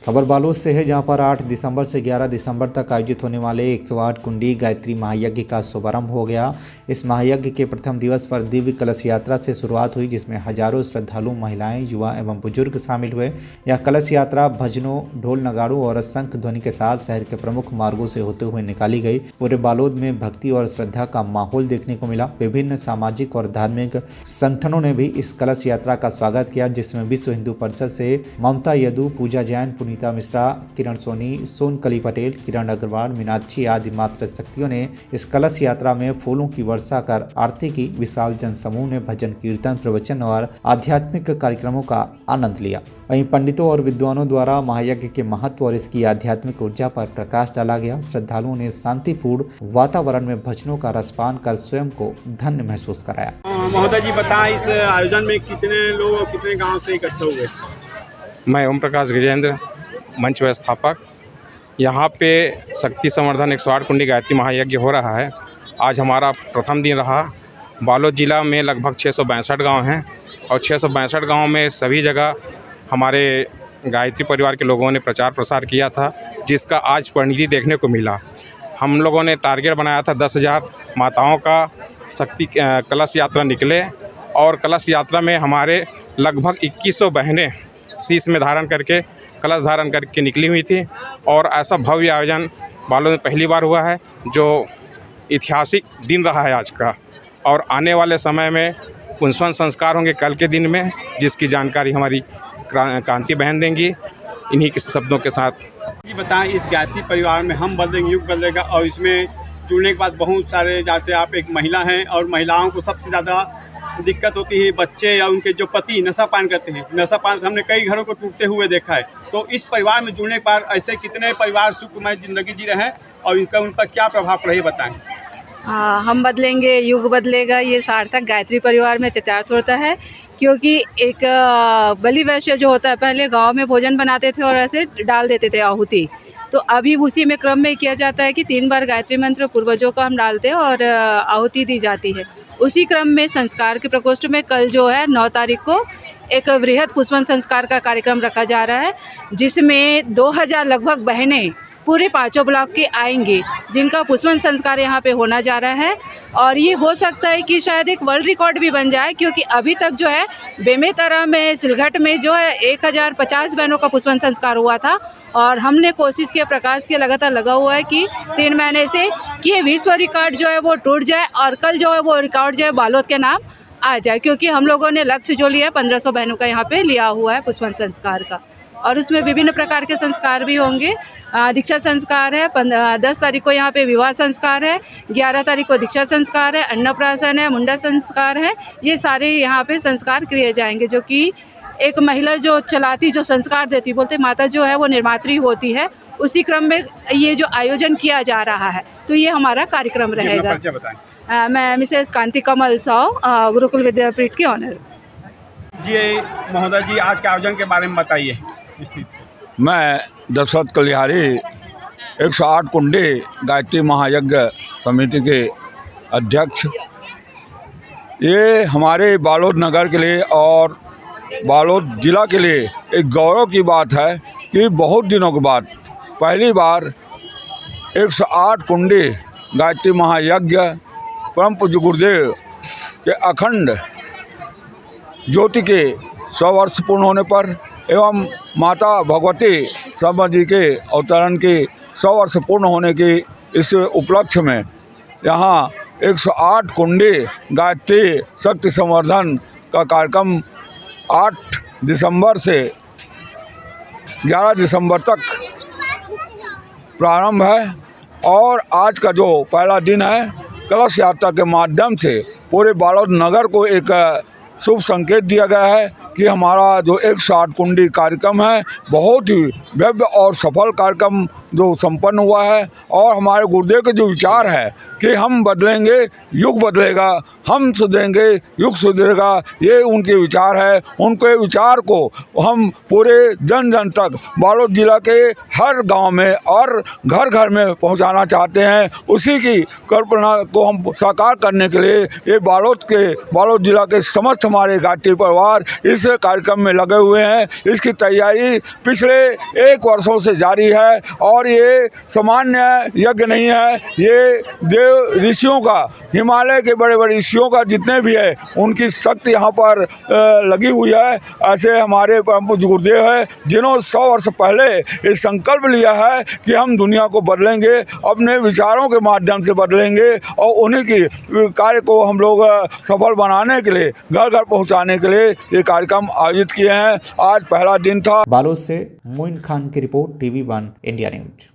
खबर बालोद से है, जहां पर 8 दिसंबर से 11 दिसंबर तक आयोजित होने वाले 108 कुंडी गायत्री महायज्ञ का शुभारंभ हो गया। इस महायज्ञ के प्रथम दिवस पर दिव्य कलश यात्रा से शुरुआत हुई, जिसमें हजारों श्रद्धालु, महिलाएं, युवा एवं बुजुर्ग शामिल हुए। यह कलश यात्रा भजनों, ढोल नगाड़ों और शंख ध्वनि के साथ शहर के प्रमुख मार्गों से होते हुए निकाली गई। पूरे बालोद में भक्ति और श्रद्धा का माहौल देखने को मिला। विभिन्न सामाजिक और धार्मिक संगठनों ने भी इस कलश यात्रा का स्वागत किया, जिसमें विश्व हिंदू परिषद से ममता यदु, पूजा जैन, पुनीता मिश्रा, किरण सोनी, सोनकली पटेल, किरण अग्रवाल, मीनाक्षी आदि मातृ शक्तियों ने इस कलश यात्रा में फूलों की वर्षा कर आरती की। विशाल जनसमूह ने भजन, कीर्तन, प्रवचन और आध्यात्मिक कार्यक्रमों का आनंद लिया। वहीं पंडितों और विद्वानों द्वारा महायज्ञ के महत्व और इसकी आध्यात्मिक ऊर्जा पर प्रकाश डाला गया। श्रद्धालुओं ने शांतिपूर्ण वातावरण में भजनों का रसपान कर स्वयं को धन्य महसूस कराया। महोदय जी बताएं, इस आयोजन में कितने लोग और कितने गांव से इकट्ठे हुए? मैं ओम प्रकाश गजेंद्र, मंच व्यवस्थापक। यहाँ पे शक्ति संवर्धन 108 कुंडी गायत्री महायज्ञ हो रहा है। आज हमारा प्रथम दिन रहा। बालोद जिला में लगभग 662 गांव हैं और 662 गांव में सभी जगह हमारे गायत्री परिवार के लोगों ने प्रचार प्रसार किया था, जिसका आज परिणति देखने को मिला। हम लोगों ने टारगेट बनाया था 10,000 माताओं का शक्ति कलश यात्रा निकले, और कलश यात्रा में हमारे लगभग 2100 बहनें शीश में धारण करके, कलश धारण करके निकली हुई थी। और ऐसा भव्य आयोजन बालोद में पहली बार हुआ है, जो ऐतिहासिक दिन रहा है आज का। और आने वाले समय में पुंसवन संस्कार होंगे कल के दिन में, जिसकी जानकारी हमारी कांति बहन देंगी। इन्हीं के शब्दों के साथ जी बताएं, इस गायत्री परिवार में हम बदलेंगे युग बदलेगा, और इसमें जुड़ने के बाद बहुत सारे, जैसे आप एक महिला हैं और महिलाओं को सबसे ज़्यादा दिक्कत होती है बच्चे या उनके जो पति नशा पान करते हैं। नशा पान से हमने कई घरों को टूटते हुए देखा है। तो इस परिवार में जुड़ने पर ऐसे कितने परिवार सुखमय जिंदगी जी रहे हैं और इनका उन पर क्या प्रभाव पड़े, बताएं। हम बदलेंगे युग बदलेगा, ये सार्थक गायत्री परिवार में चित्रार्थ होता है। क्योंकि एक बलि वैश्य जो होता है, पहले गांव में भोजन बनाते थे और ऐसे डाल देते थे आहुति। तो अभी उसी में क्रम में किया जाता है कि 3 बार गायत्री मंत्र पूर्वजों को हम डालते हैं और आहुति दी जाती है। उसी क्रम में संस्कार के प्रकोष्ठ में कल जो है 9 तारीख को एक वृहद पुष्पन संस्कार का कार्यक्रम रखा जा रहा है, जिसमें 2000 लगभग बहनें पूरे 5 ब्लॉक की आएंगी, जिनका पुष्पन संस्कार यहाँ पे होना जा रहा है। और ये हो सकता है कि शायद एक वर्ल्ड रिकॉर्ड भी बन जाए, क्योंकि अभी तक जो है बेमेतरा में, सिलघट में जो है 1050 बहनों का पुष्पन संस्कार हुआ था। और हमने कोशिश किया, प्रकाश के लगातार लगा हुआ है कि 3 महीने से कि ये विश्व रिकॉर्ड जो है वो टूट जाए और कल जो है वो रिकॉर्ड जो है बालोद के नाम आ जाए। क्योंकि हम लोगों ने लक्ष्य जो लिया है 1500 बहनों का यहाँ पे लिया हुआ है पुष्पन संस्कार का। और उसमें विभिन्न प्रकार के संस्कार भी होंगे। दीक्षा संस्कार है, 10 तारीख को यहाँ पे विवाह संस्कार है, 11 तारीख को दीक्षा संस्कार है, अन्नप्राशन है, मुंडा संस्कार है। ये सारे यहाँ पे संस्कार किए जाएंगे, जो कि एक महिला जो चलाती, जो संस्कार देती, बोलते माता जो है वो निर्मात्री होती है। उसी क्रम में ये जो आयोजन किया जा रहा है, तो ये हमारा कार्यक्रम रहेगा। मैं मिसेस कांति कमल साव, गुरुकुल विद्यापीठ की ऑनर। जी महोदय जी, आज के आयोजन के बारे में बताइए। मैं दशरथ कलिहारी 108 कुंडी गायत्री महायज्ञ समिति के अध्यक्ष। ये हमारे बालोद नगर के लिए और बालोद जिला के लिए एक गौरव की बात है कि बहुत दिनों के बाद पहली बार 108 कुंडी गायत्री महायज्ञ परम पूज्य गुरुदेव के अखंड ज्योति के 100 वर्ष पूर्ण होने पर एवं माता भगवती शंभा जी के अवतरण के 100 वर्ष पूर्ण होने के इस उपलक्ष्य में यहाँ 108 कुंडी गायत्री शक्ति संवर्धन का कार्यक्रम 8 दिसंबर से 11 दिसंबर तक प्रारंभ है। और आज का जो पहला दिन है, कलश यात्रा के माध्यम से पूरे बालोद नगर को एक शुभ संकेत दिया गया है कि हमारा जो 108 कुंडी कार्यक्रम है बहुत ही भव्य और सफल कार्यक्रम जो संपन्न हुआ है। और हमारे गुरुदेव के जो विचार है कि हम बदलेंगे युग बदलेगा, हम सुधरेंगे युग सुधरेगा, ये उनके विचार है। उनके विचार को हम पूरे जन जन तक बालोद जिला के हर गांव में और घर घर में पहुंचाना चाहते हैं। उसी की कल्पना को हम साकार करने के लिए ये बालोद जिला के समस्त हमारे गायत्री परिवार इस कार्यक्रम में लगे हुए हैं। इसकी तैयारी पिछले 1 वर्षों से जारी है और ये सामान्य यज्ञ नहीं है, ये देव ऋषियों का, हिमालय के बड़े बड़े ऋषियों का जितने भी है उनकी शक्ति यहाँ पर लगी हुई है। ऐसे हमारे परम पूज्य गुरुदेव है जिन्होंने 100 वर्ष पहले ये संकल्प लिया है कि हम दुनिया को बदलेंगे, अपने विचारों के माध्यम से बदलेंगे और उन्हीं की कार्य को हम लोग सफल बनाने के लिए, घर घर पहुँचाने के लिए ये कार्यक्रम आयोजित किए हैं। आज पहला दिन था। बालोद से मोइन खान की रिपोर्ट, TV1 इंडिया न्यूज।